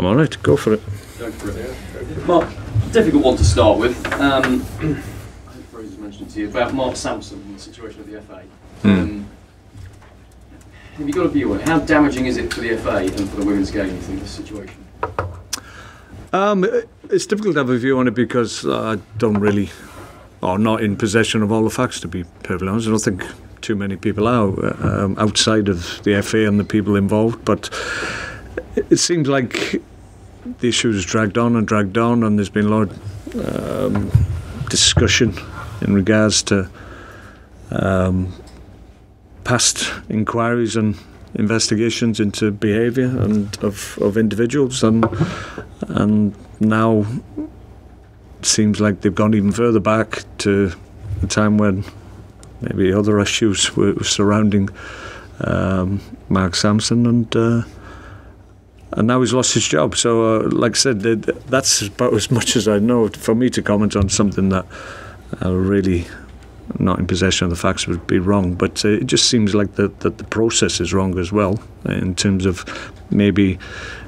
I'm all right. Go for it. Go for it. Yeah. Mark, difficult one to start with. I think Fraser's mentioned to you about Mark Sampson and the situation of the FA. Have you got a view on it? How damaging is it for the FA and for the women's game, you think, this situation? It's difficult to have a view on it because I don't really, or not in possession of all the facts, to be perfectly honest. I don't think too many people are outside of the FA and the people involved, but it seems like the issue has dragged on, and there's been a lot of discussion in regards to past inquiries and investigations into behaviour and of individuals, and now it seems like they've gone even further back to the time when maybe other issues were surrounding Mark Sampson, and now he's lost his job. So like I said, that's about as much as I know. For me to comment on something that really not in possession of the facts would be wrong, but it just seems like that the process is wrong as well, in terms of maybe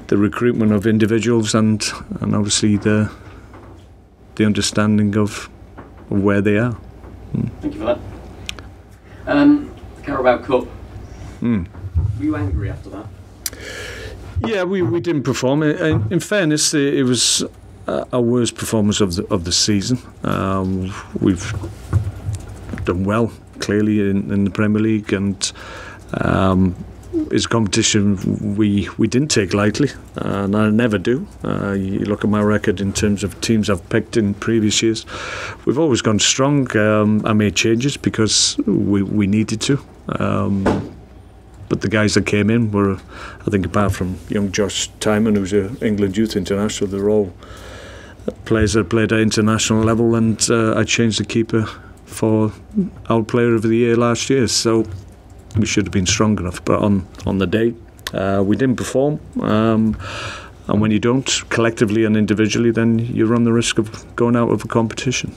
the recruitment of individuals and obviously the understanding of where they are. Thank you for that. The Carabao Cup. Were you angry after that? Yeah, we didn't perform. In fairness, it was our worst performance of the season. We've done well, clearly, in the Premier League, and it's a competition we didn't take lightly, and I never do. You look at my record in terms of teams I've picked in previous years. We've always gone strong. I made changes because we needed to. But the guys that came in were, I think, apart from young Josh Timon, who's an England youth international, they're all players that played at international level, and I changed the keeper for our player of the year last year, so we should have been strong enough. But on the day, we didn't perform, and when you don't, collectively and individually, then you run the risk of going out of a competition.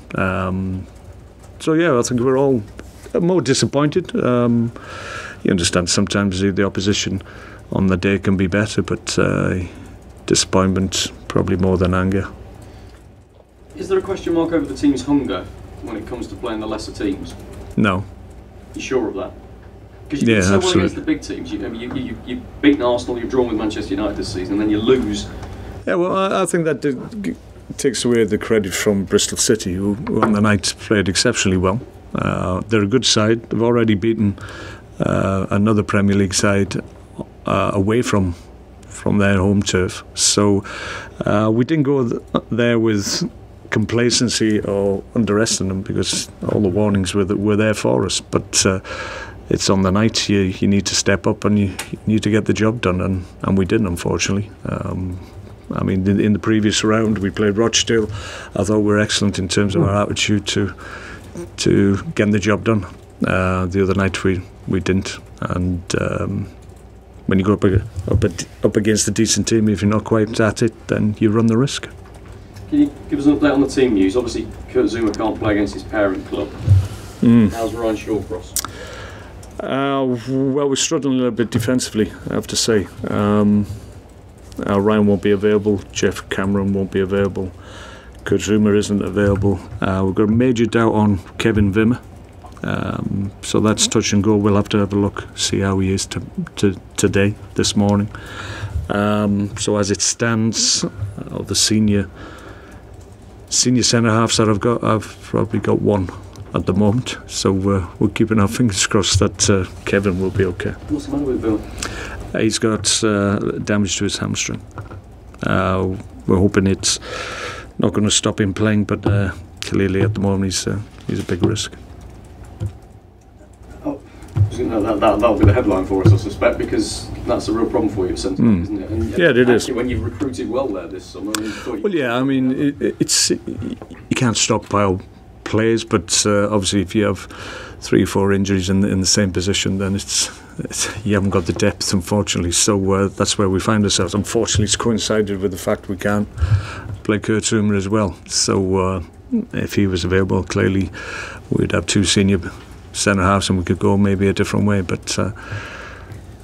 So yeah, I think we're all more disappointed. You understand sometimes the opposition on the day can be better, but disappointment probably more than anger. Is there a question mark over the team's hunger when it comes to playing the lesser teams? No. You sure of that? Because you did so well against the big teams. You've beaten Arsenal, you've drawn with Manchester United this season, and then you lose. Yeah, well, I think that takes away the credit from Bristol City, who on the night played exceptionally well. They're a good side. They've already beaten another Premier League side away from their home turf. So we didn't go there with complacency or underestimate them, because all the warnings were there for us. But it's on the night you need to step up and you need to get the job done, and we didn't, unfortunately. I mean, in the previous round we played Rochdale. I thought we were excellent in terms of our attitude to getting the job done. The other night we didn't, and when you go up against a decent team, if you're not quite at it, then you run the risk. Can you give us an update on the team news? Obviously, Kurt Zuma can't play against his parent club. How's Ryan Shawcross? Well, we're struggling a little bit defensively, I have to say. Ryan won't be available. Jeff Cameron won't be available. Kurt Zuma isn't available. We've got a major doubt on Kevin Wimmer. So that's touch and go. We'll have to have a look, see how he is today, this morning. So as it stands, of the senior centre halves that I've probably got one at the moment. So we're keeping our fingers crossed that Kevin will be okay. What's the matter with Bill? He's got damage to his hamstring. We're hoping it's not going to stop him playing, but clearly at the moment he's a big risk. That'll be the headline for us, I suspect, because that's a real problem for you at centre back, isn't it? And yeah, it is. When you've recruited well there this summer. I mean, it's you can't stockpile players, but obviously if you have 3 or 4 injuries in the same position, then you haven't got the depth, unfortunately. So that's where we find ourselves. Unfortunately, it's coincided with the fact we can't play Kurt Zuma as well. So if he was available, clearly we'd have 2 senior centre halves and we could go maybe a different way. But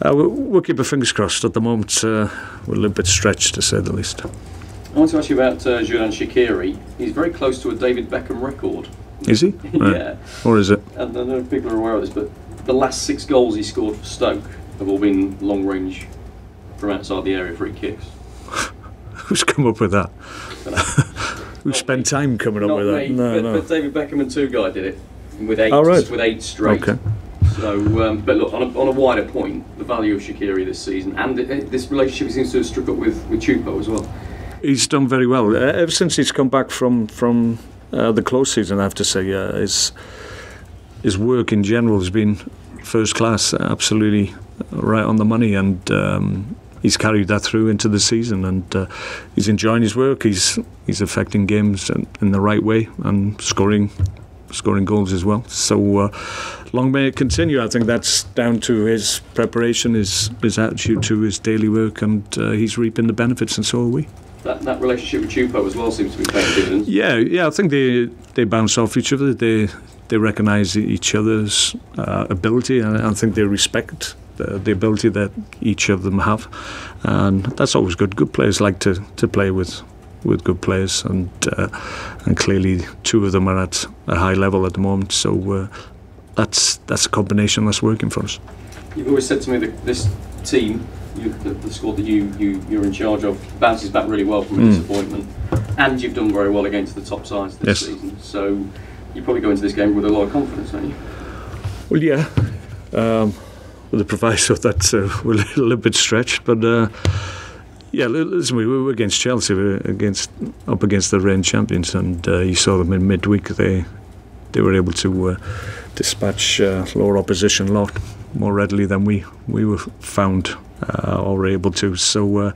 We'll keep our fingers crossed. At the moment, we're a little bit stretched, to say the least. I want to ask you about Xherdan Shaqiri. He's very close to a David Beckham record. Is he? Yeah. Or is it? And I don't know if people are aware of this, but the last 6 goals he scored for Stoke have all been long range from outside the area free kicks. Who's come up with that? We've spent time coming up with that. No. But David Beckham and 2 guy did it with 8, with 8 straight. Okay. So, but look, on a wider point, the value of Shaqiri this season and this relationship he seems to have struck up with Chupo as well. He's done very well ever since he's come back from the close season. I have to say, his work in general has been first class, absolutely right on the money, and he's carried that through into the season, and he's enjoying his work. He's affecting games in the right way and scoring goals as well. So long may it continue. I think that's down to his preparation, his attitude to his daily work, and he's reaping the benefits, and so are we. That relationship with Chupo as well seems to be paying dividends. Yeah. I think they bounce off each other. They recognise each other's ability, and I think they respect the ability that each of them have, and that's always good. Good players like to play with good players, and clearly 2 of them are at a high level at the moment. So that's a combination that's working for us. You've always said to me that this team, the squad that you're in charge of, bounces back really well from a disappointment, and you've done very well against the top sides this season. So you probably go into this game with a lot of confidence, don't you? Well, yeah. With the proviso that we're a little bit stretched, but yeah, listen, we were against Chelsea, we were up against the reigning champions, and you saw them in midweek. They were able to dispatch lower opposition a lot more readily than we were found or were able to. So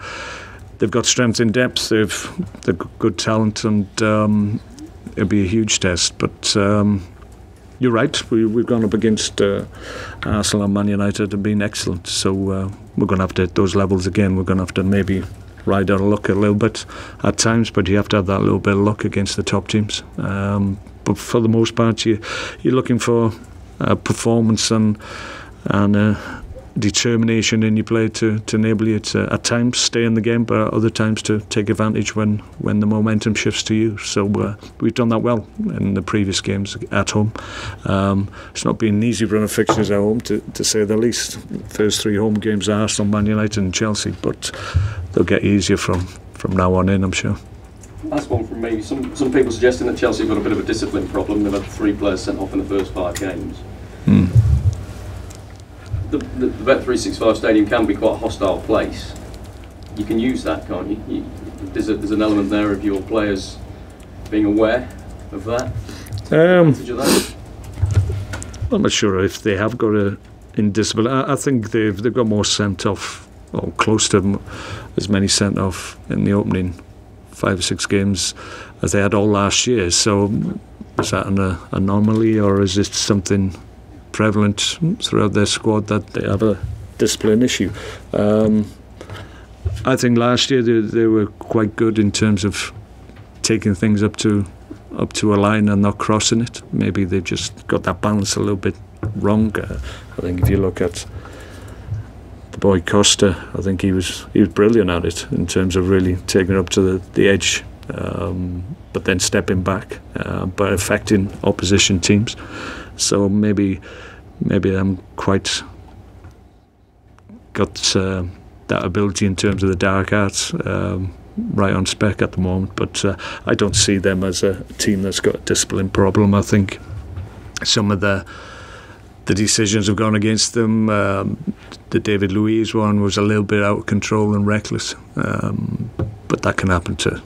they've got strength in depth, they've got good talent, and it'll be a huge test. But you're right, we've gone up against Arsenal and Man United and been excellent, so we're going to have to hit those levels again. We're going to have to maybe ride our luck a little bit at times, but you have to have that little bit of luck against the top teams. But for the most part, you're looking for performance and determination in your play to enable you to, at times, stay in the game, but at other times to take advantage when the momentum shifts to you. So we've done that well in the previous games at home. It's not been an easy run of fixtures at home, to say the least. First 3 home games are Arsenal, Man United and Chelsea, but they'll get easier from now on in, I'm sure. Last one from me. Some people suggesting that Chelsea have got a bit of a discipline problem. They've had 3 players sent off in the first 5 games. The Bet365 Stadium can be quite a hostile place. You can use that, can't you? There's an element there of your players being aware of that. I'm not sure if they have got a indiscipline. I think they've got more sent off, or close to as many sent off in the opening 5 or 6 games as they had all last year. So is that an anomaly, or is it something prevalent throughout their squad that they have a discipline issue? I think last year they were quite good in terms of taking things up to a line and not crossing it. Maybe they've just got that balance a little bit wrong. I think if you look at the boy Costa, I think he was brilliant at it in terms of really taking it up to the edge, but then stepping back, but affecting opposition teams. So maybe I'm quite got that ability in terms of the dark arts right on spec at the moment, but I don't see them as a team that's got a discipline problem. I think some of the decisions have gone against them. The David Luiz one was a little bit out of control and reckless, but that can happen to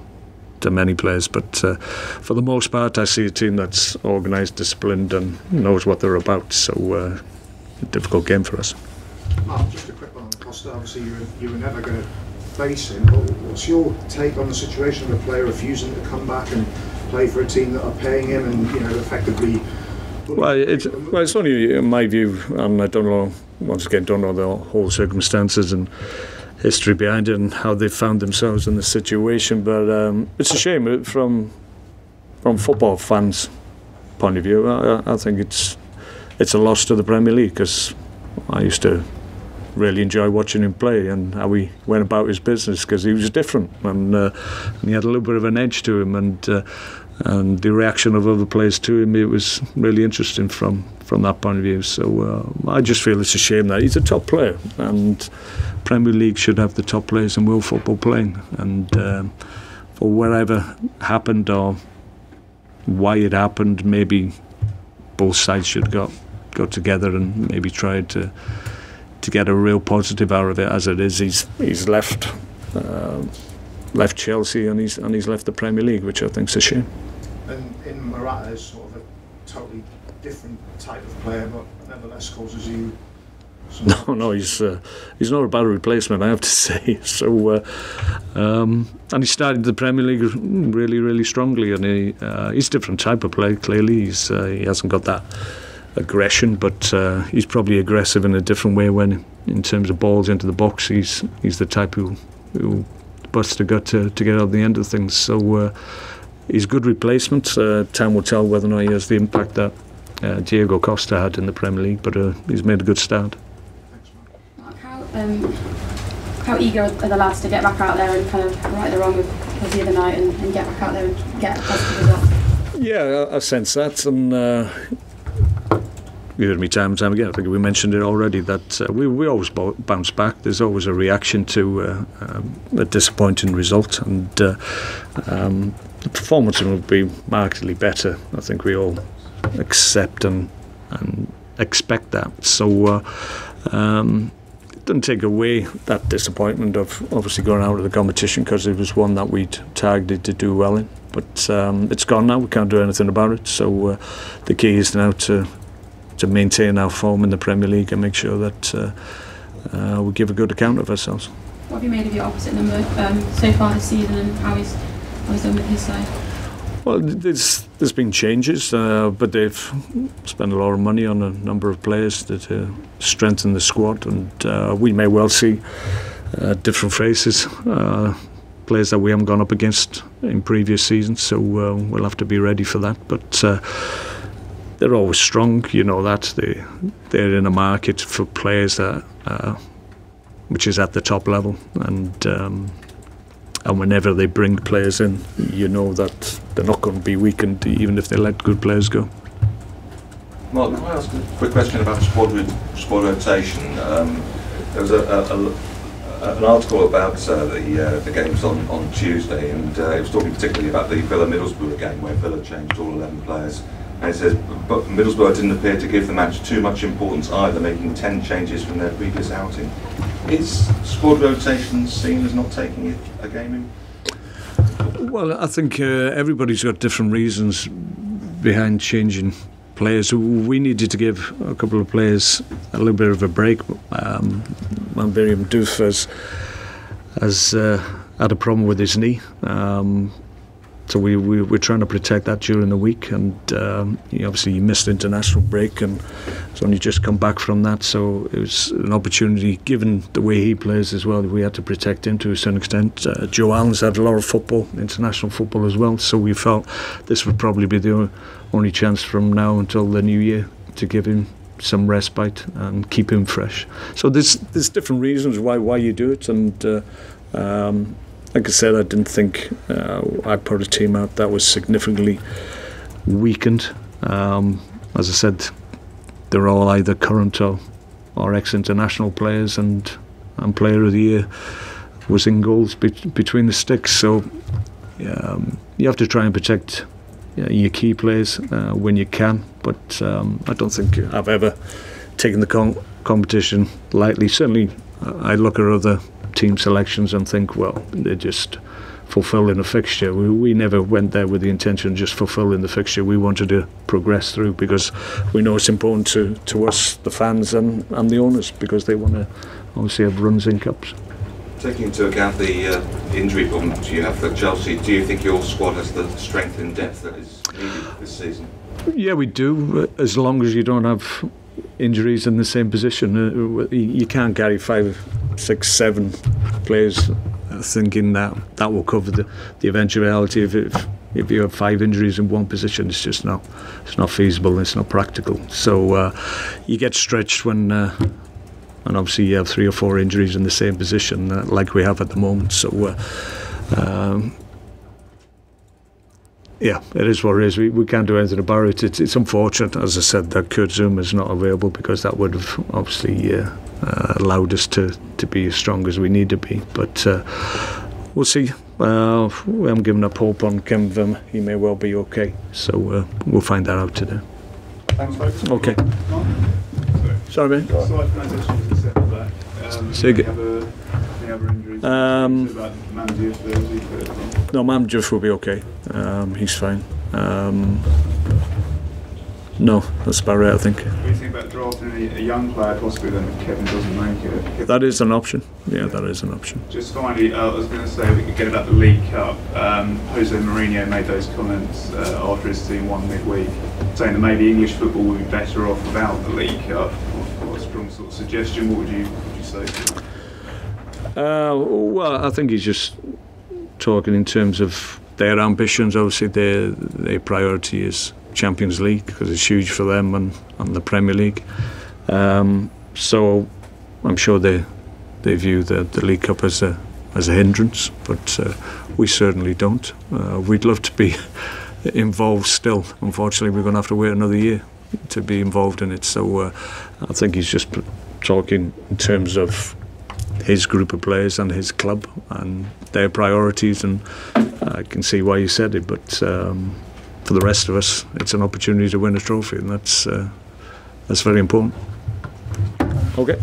many players. But for the most part, I see a team that's organised, disciplined, and knows what they're about. So a difficult game for us. Mark, just a quick one on Costa. Obviously, you were never going to face him, but what's your take on the situation of a player refusing to come back and play for a team that are paying him and, effectively? Well, it's only in my view, and I don't know. Once again, don't know the whole circumstances and history behind it and how they found themselves in the situation. But it's a shame from football fans' point of view. I think it's a loss to the Premier League, because I used to really enjoy watching him play and how he went about his business, because he was different and he had a little bit of an edge to him, and the reaction of other players to him, it was really interesting from that point of view. So I just feel it's a shame that he's a top player, and Premier League should have the top players in world football playing, and for whatever happened or why it happened, maybe both sides should go together and maybe try to get a real positive out of it. As it is, he's left Chelsea and he's left the Premier League, which I think is a shame. And in Morata is sort of a totally different type of player, but nevertheless causes you. No, he's not a bad replacement, I have to say. So, and he started the Premier League really, really strongly, and he's a different type of player. Clearly, he hasn't got that aggression, but he's probably aggressive in a different way. When in terms of balls into the box, he's the type who busts the gut to get out the end of things. So he's a good replacement. Time will tell whether or not he has the impact that Diego Costa had in the Premier League, but he's made a good start. How eager are the lads to get back out there and kind of right the wrong of the other night and get back out there and get a positive result? Yeah, I sense that, and you heard me time and time again. I think we mentioned it already that we always bounce back. There's always a reaction to a disappointing result, and the performance will be markedly better. I think we all accept and expect that. So. Didn't take away that disappointment of obviously going out of the competition, because it was one that we'd targeted to do well in, but it's gone now. We can't do anything about it, so the key is now to maintain our form in the Premier League and make sure that we give a good account of ourselves. What have you made of your opposite number so far this season, and how he's done with his side? Well, there's been changes, but they've spent a lot of money on a number of players to strengthen the squad, and we may well see different faces, players that we haven't gone up against in previous seasons, so we'll have to be ready for that. But they're always strong, you know that. They're in a market for players that which is at the top level, and whenever they bring players in, you know that they're not going to be weakened, even if they let good players go. Mark, can I ask a quick question about squad rotation? There was an article about the games on Tuesday, and it was talking particularly about the Villa-Middlesbrough game, where Villa changed all 11 players. And it says, but Middlesbrough didn't appear to give the match too much importance either, making 10 changes from their previous outing. Is squad rotation seen as not taking a game in? Well, I think everybody's got different reasons behind changing players. We needed to give a couple of players a little bit of a break. Miriam Doof has had a problem with his knee. So we're trying to protect that during the week, and obviously he missed the international break and has only just come back from that, so it was an opportunity, given the way he plays as well, we had to protect him to a certain extent. Joe Allen's had a lot of football, international football as well, so we felt this would probably be the only chance from now until the new year to give him some respite and keep him fresh. So there's different reasons why you do it, and like I said, I didn't think I put a team out that was significantly weakened. As I said, they're all either current or ex-international players, and Player of the Year was in goals between the sticks. So you have to try and protect your key players when you can. But I don't think I've ever taken the competition lightly. Certainly, I look at other team selections and think, well, they're just fulfilling a fixture. We never went there with the intention of just fulfilling the fixture. We wanted to progress through, because we know it's important to us, the fans and the owners, because they want to obviously have runs in cups. Taking into account the injury problems you have for Chelsea, do you think your squad has the strength and depth that is needed this season? Yeah, we do, as long as you don't have injuries in the same position. You can't carry 5, 6, 7 players thinking that will cover the eventuality. If you have 5 injuries in one position, it's just not feasible, it's not practical. So you get stretched when and obviously you have 3 or 4 injuries in the same position like we have at the moment. So yeah, it is what it is. We can't do anything about it. It's unfortunate, as I said, that Kurt Zouma is not available, because that would have obviously allowed us to be as strong as we need to be. But we'll see. We haven't given up hope on Kevin Wimmer. He may well be okay. So we'll find that out today. Thanks, folks. Okay. Sorry, mate. Slight transition to the centre back. Sig- Any other injuries? About Mandy yesterday, was he fit? No, Mamduf will be okay. He's fine. No, that's about right, I think. What do you think about drafting a young player, possibly then if Kevin doesn't make it? That is an option. Yeah, that is an option. Just finally, I was going to say we could get about the League Cup. Jose Mourinho made those comments after his team won midweek, saying that maybe English football would be better off without the League Cup. What a strong sort of suggestion. What would you say to that? Well, I think he's just talking in terms of their ambitions. Obviously, their priority is Champions League, because it's huge for them, and the Premier League. So I'm sure they view the League Cup as a hindrance, but we certainly don't. We'd love to be involved still. Unfortunately, we're going to have to wait another year to be involved in it. So I think he's just talking in terms of his group of players and his club and their priorities, and I can see why he said it, but for the rest of us, it's an opportunity to win a trophy, and that's very important. Okay.